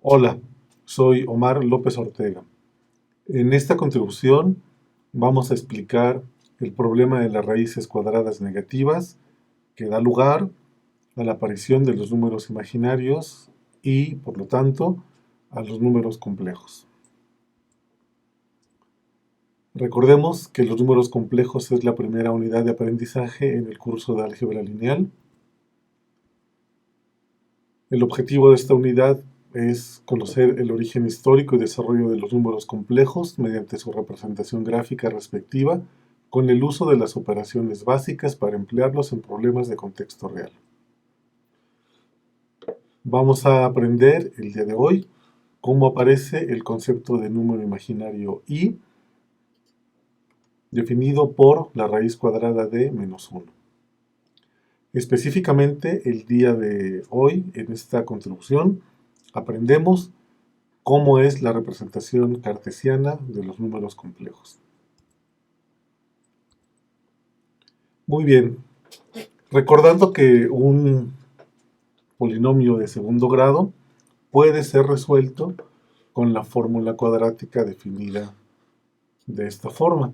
Hola, soy Omar López Ortega. En esta contribución vamos a explicar el problema de las raíces cuadradas negativas que da lugar a la aparición de los números imaginarios y, por lo tanto, a los números complejos. Recordemos que los números complejos es la primera unidad de aprendizaje en el curso de álgebra lineal. El objetivo de esta unidad es conocer el origen histórico y desarrollo de los números complejos mediante su representación gráfica respectiva, con el uso de las operaciones básicas para emplearlos en problemas de contexto real. Vamos a aprender el día de hoy cómo aparece el concepto de número imaginario i, definido por la raíz cuadrada de menos 1. Específicamente, el día de hoy, en esta contribución, aprendemos cómo es la representación cartesiana de los números complejos. Muy bien, recordando que un polinomio de segundo grado puede ser resuelto con la fórmula cuadrática definida de esta forma.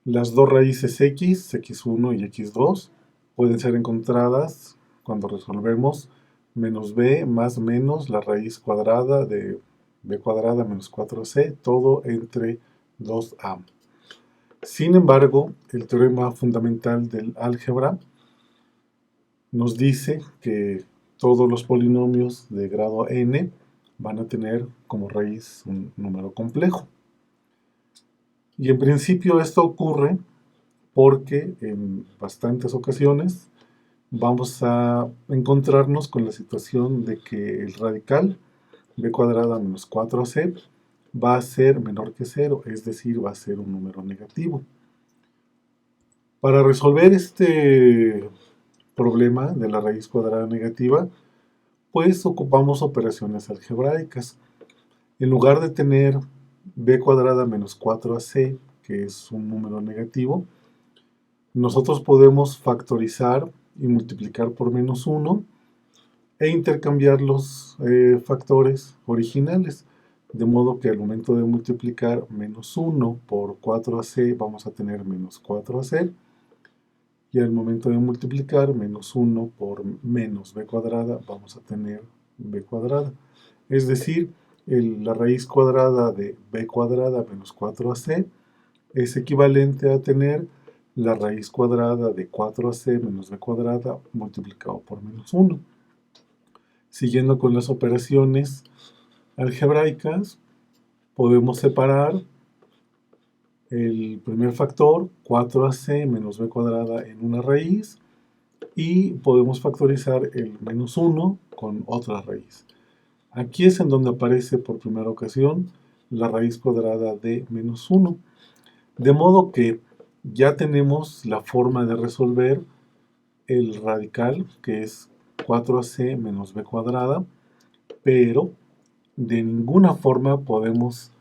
Las dos raíces x, x1 y x2, pueden ser encontradas cuando resolvemos menos b más menos la raíz cuadrada de b cuadrada menos 4c, todo entre 2a. Sin embargo, el teorema fundamental del álgebra nos dice que todos los polinomios de grado n van a tener como raíz un número complejo. Y en principio esto ocurre porque en bastantes ocasiones vamos a encontrarnos con la situación de que el radical b cuadrada menos 4ac va a ser menor que 0, es decir, va a ser un número negativo. Para resolver este problema de la raíz cuadrada negativa, pues ocupamos operaciones algebraicas. En lugar de tener b cuadrada menos 4ac, que es un número negativo, nosotros podemos factorizar y multiplicar por menos 1 e intercambiar los factores originales. De modo que al momento de multiplicar menos 1 por 4ac vamos a tener menos 4ac. Y al momento de multiplicar menos 1 por menos b cuadrada vamos a tener b cuadrada. Es decir, la raíz cuadrada de b cuadrada menos 4ac es equivalente a tener la raíz cuadrada de 4ac menos b cuadrada multiplicado por menos 1. Siguiendo con las operaciones algebraicas, podemos separar el primer factor, 4ac menos b cuadrada, en una raíz, y podemos factorizar el menos 1 con otra raíz. Aquí es en donde aparece por primera ocasión la raíz cuadrada de menos 1. De modo que ya tenemos la forma de resolver el radical, que es 4ac menos b cuadrada, pero de ninguna forma podemos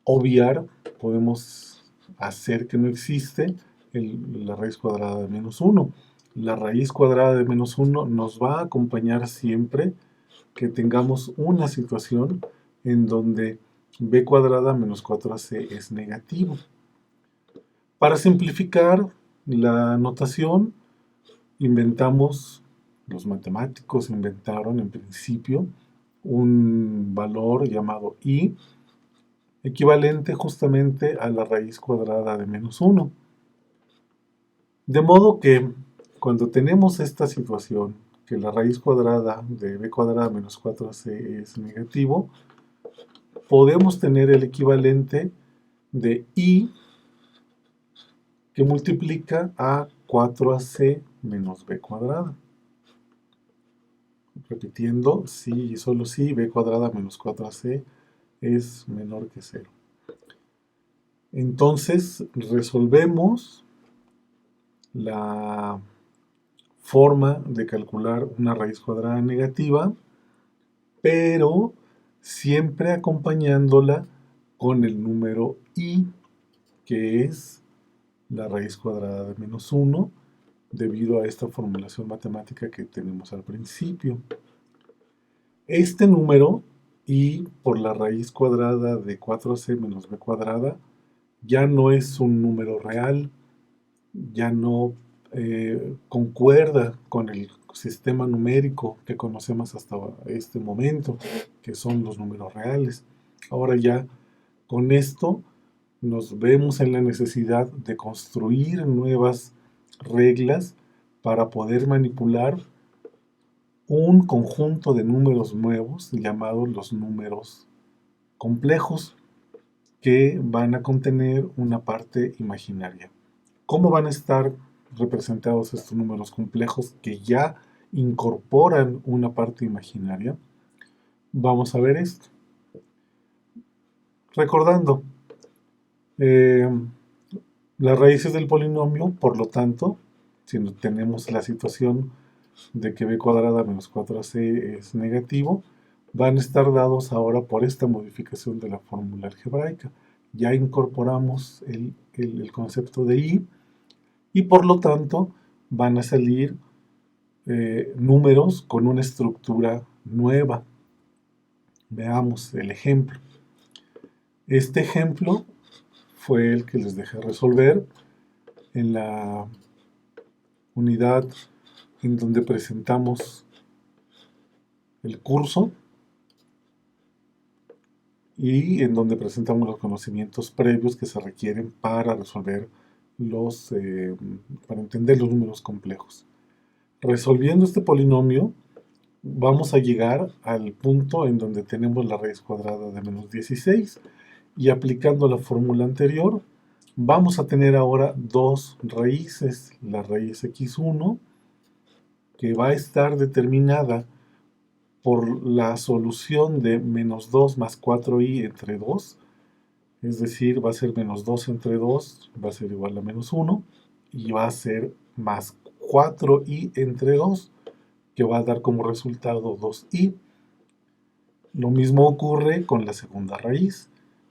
obviar, podemos hacer que no existe la raíz cuadrada de menos 1. La raíz cuadrada de menos 1 nos va a acompañar siempre que tengamos una situación en donde b cuadrada menos 4ac es negativo. Para simplificar la notación, los matemáticos inventaron en principio un valor llamado i, equivalente justamente a la raíz cuadrada de menos 1. De modo que cuando tenemos esta situación, que la raíz cuadrada de b cuadrada menos 4ac es negativo, podemos tener el equivalente de i que multiplica a 4ac menos b cuadrada. Repitiendo, si y solo si b cuadrada menos 4ac es menor que 0. Entonces resolvemos la forma de calcular una raíz cuadrada negativa, pero siempre acompañándola con el número i, que es la raíz cuadrada de menos 1, debido a esta formulación matemática que tenemos al principio. Este número y por la raíz cuadrada de 4c menos b cuadrada ya no es un número real, ya no concuerda con el sistema numérico que conocemos hasta este momento, que son los números reales. Ahora ya con esto nos vemos en la necesidad de construir nuevas reglas para poder manipular un conjunto de números nuevos llamados los números complejos que van a contener una parte imaginaria. ¿Cómo van a estar representados estos números complejos que ya incorporan una parte imaginaria? Vamos a ver esto. Recordando, eh, las raíces del polinomio, por lo tanto, si tenemos la situación de que b cuadrada menos 4ac es negativo, van a estar dados ahora por esta modificación de la fórmula algebraica. Ya incorporamos el concepto de i y por lo tanto van a salir números con una estructura nueva. Veamos el ejemplo. Este ejemplo fue el que les dejé resolver en la unidad en donde presentamos el curso y en donde presentamos los conocimientos previos que se requieren para resolver para entender los números complejos. Resolviendo este polinomio, vamos a llegar al punto en donde tenemos la raíz cuadrada de menos 16 y aplicando la fórmula anterior, vamos a tener ahora dos raíces, la raíz x1, que va a estar determinada por la solución de menos 2 más 4i entre 2, es decir, va a ser menos 2 entre 2, va a ser igual a menos 1, y va a ser más 4i entre 2, que va a dar como resultado 2i. Lo mismo ocurre con la segunda raíz.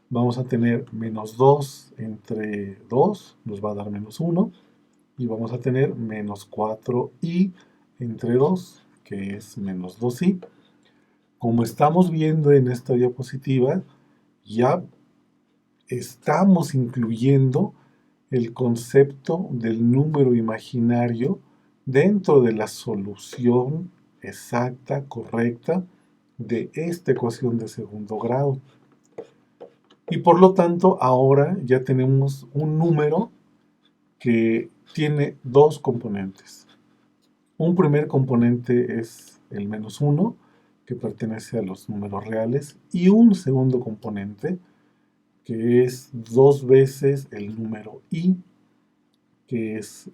Vamos a tener menos 2 entre 2, nos va a dar menos 1, y vamos a tener menos 4i entre 2, que es menos 2i. Como estamos viendo en esta diapositiva, ya estamos incluyendo el concepto del número imaginario dentro de la solución exacta, correcta, de esta ecuación de segundo grado. Y por lo tanto, ahora ya tenemos un número que tiene dos componentes. Un primer componente es el menos 1, que pertenece a los números reales, y un segundo componente, que es dos veces el número i, que es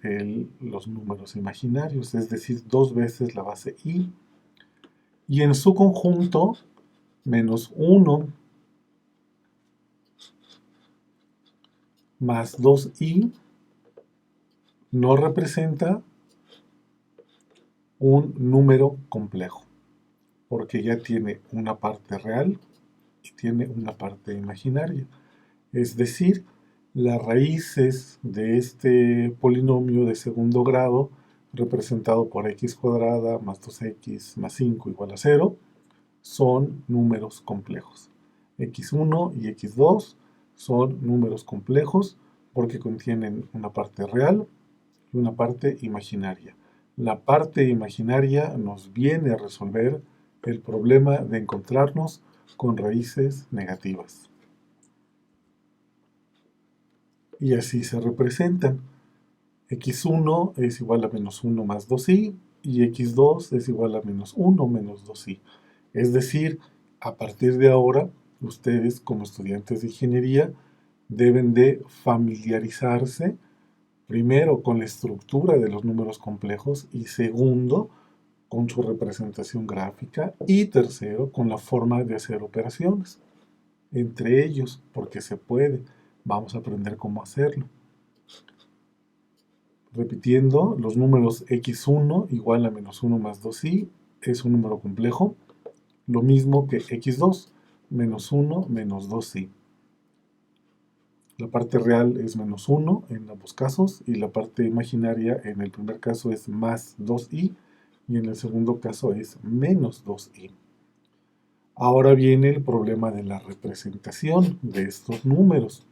los números imaginarios, es decir, dos veces la base i. Y en su conjunto, menos 1 más 2i no representa un número complejo, porque ya tiene una parte real y tiene una parte imaginaria. Es decir, las raíces de este polinomio de segundo grado, representado por x cuadrada más 2x más 5 igual a 0, son números complejos. x1 y x2 son números complejos porque contienen una parte real y una parte imaginaria. La parte imaginaria nos viene a resolver el problema de encontrarnos con raíces negativas. Y así se representan. x1 es igual a menos 1 más 2i y x2 es igual a menos 1 menos 2i. Es decir, a partir de ahora, ustedes como estudiantes de ingeniería deben de familiarizarse primero con la estructura de los números complejos y segundo con su representación gráfica y tercero con la forma de hacer operaciones entre ellos, porque se puede. Vamos a aprender cómo hacerlo. Repitiendo, los números x1 igual a menos 1 más 2i es un número complejo, lo mismo que x2, menos 1 menos 2i. La parte real es menos 1 en ambos casos y la parte imaginaria en el primer caso es más 2i y en el segundo caso es menos 2i. Ahora viene el problema de la representación de estos números.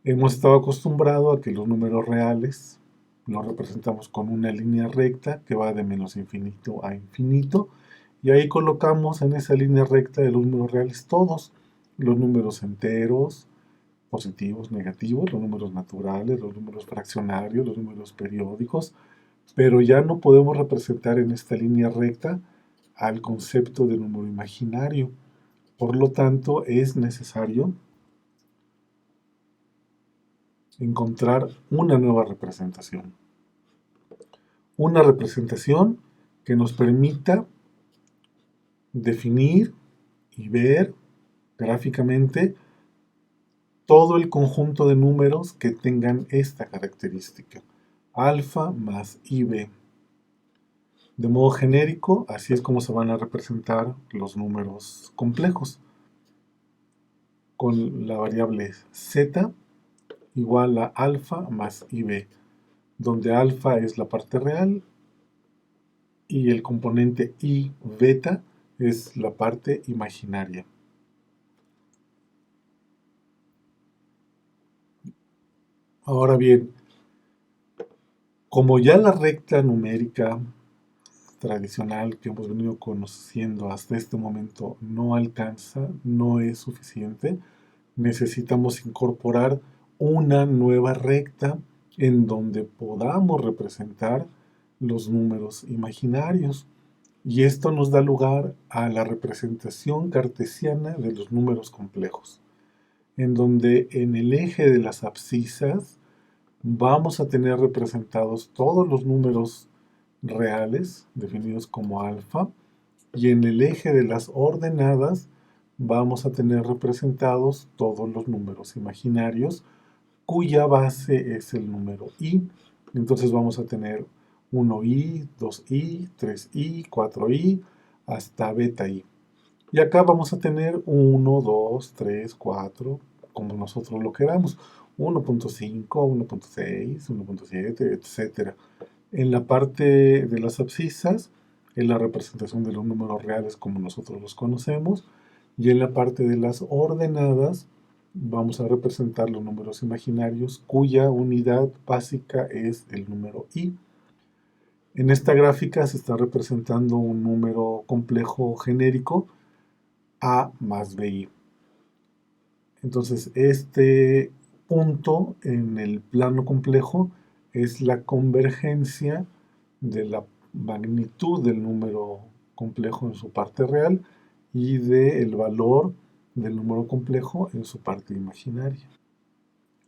Hemos estado acostumbrados a que los números reales los representamos con una línea recta que va de menos infinito a infinito, y ahí colocamos en esa línea recta de los números reales todos, los números enteros, positivos, negativos, los números naturales, los números fraccionarios, los números periódicos, pero ya no podemos representar en esta línea recta al concepto de número imaginario. Por lo tanto, es necesario encontrar una nueva representación. Una representación que nos permita definir y ver gráficamente todo el conjunto de números que tengan esta característica, alfa más ib. De modo genérico, así es como se van a representar los números complejos, con la variable z igual a alfa más ib, donde alfa es la parte real y el componente i beta es la parte imaginaria. Ahora bien, como ya la recta numérica tradicional que hemos venido conociendo hasta este momento no alcanza, no es suficiente, necesitamos incorporar una nueva recta en donde podamos representar los números imaginarios. Y esto nos da lugar a la representación cartesiana de los números complejos, en donde en el eje de las abscisas vamos a tener representados todos los números reales, definidos como alfa, y en el eje de las ordenadas vamos a tener representados todos los números imaginarios, cuya base es el número i. Entonces vamos a tener 1i, 2i, 3i, 4i, hasta beta i. Y acá vamos a tener 1, 2, 3, 4, como nosotros lo queramos. 1.5, 1.6, 1.7, etc. En la parte de las abscisas, es la representación de los números reales como nosotros los conocemos. Y en la parte de las ordenadas, vamos a representar los números imaginarios cuya unidad básica es el número i. En esta gráfica se está representando un número complejo genérico a más bi. Entonces, este punto en el plano complejo es la convergencia de la magnitud del número complejo en su parte real y del valor del número complejo en su parte imaginaria.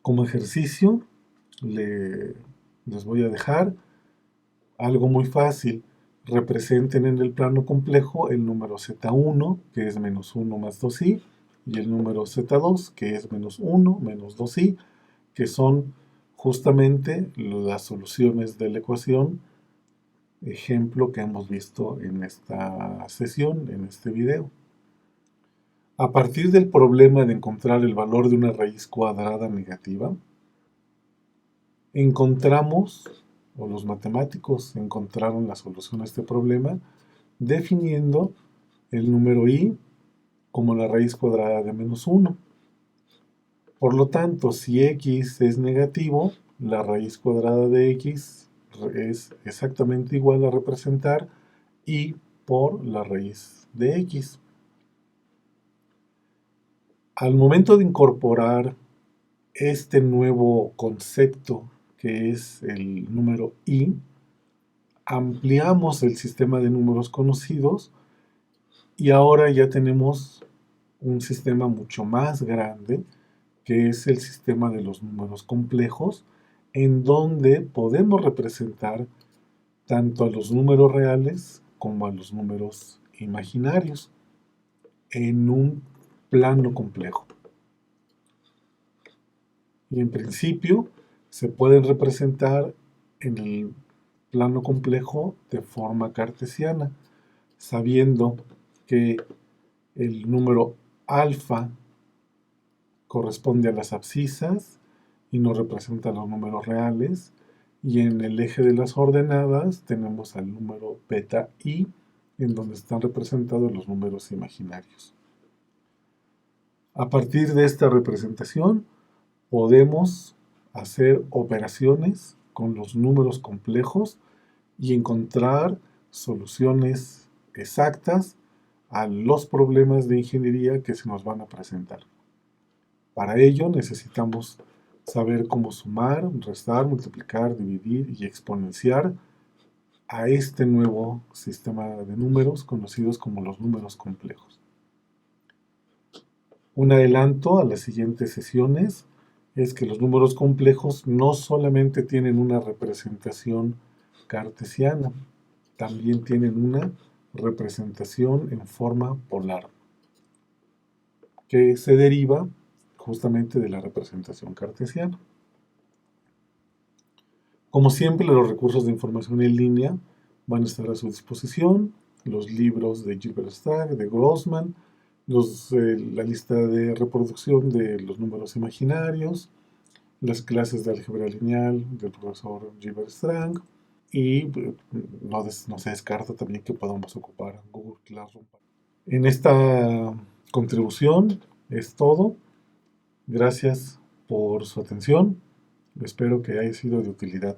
Como ejercicio, les voy a dejar algo muy fácil. Representen en el plano complejo el número z1, que es menos 1 más 2i, y el número z2, que es menos 1 menos 2i, que son justamente las soluciones de la ecuación ejemplo que hemos visto en esta sesión, en este video. A partir del problema de encontrar el valor de una raíz cuadrada negativa, encontramos, o los matemáticos encontraron la solución a este problema, definiendo el número i como la raíz cuadrada de menos 1. Por lo tanto, si x es negativo, la raíz cuadrada de x es exactamente igual a representar i por la raíz de x. Al momento de incorporar este nuevo concepto que es el número i, ampliamos el sistema de números conocidos y ahora ya tenemos un sistema mucho más grande que es el sistema de los números complejos, en donde podemos representar tanto a los números reales como a los números imaginarios en un plano complejo. Y en principio se pueden representar en el plano complejo de forma cartesiana, sabiendo que el número alfa corresponde a las abscisas y nos representa los números reales, y en el eje de las ordenadas tenemos al número beta i, en donde están representados los números imaginarios. A partir de esta representación podemos hacer operaciones con los números complejos y encontrar soluciones exactas a los problemas de ingeniería que se nos van a presentar. Para ello necesitamos saber cómo sumar, restar, multiplicar, dividir y exponenciar a este nuevo sistema de números conocidos como los números complejos. Un adelanto a las siguientes sesiones es que los números complejos no solamente tienen una representación cartesiana, también tienen una representación en forma polar, que se deriva justamente de la representación cartesiana. Como siempre, los recursos de información en línea van a estar a su disposición, los libros de Gilbert Strang, de Grossman, la lista de reproducción de los números imaginarios, las clases de álgebra lineal del profesor Gilbert Strang, y no se descarta también que podamos ocupar Google Classroom. En esta contribución es todo. Gracias por su atención. Espero que haya sido de utilidad.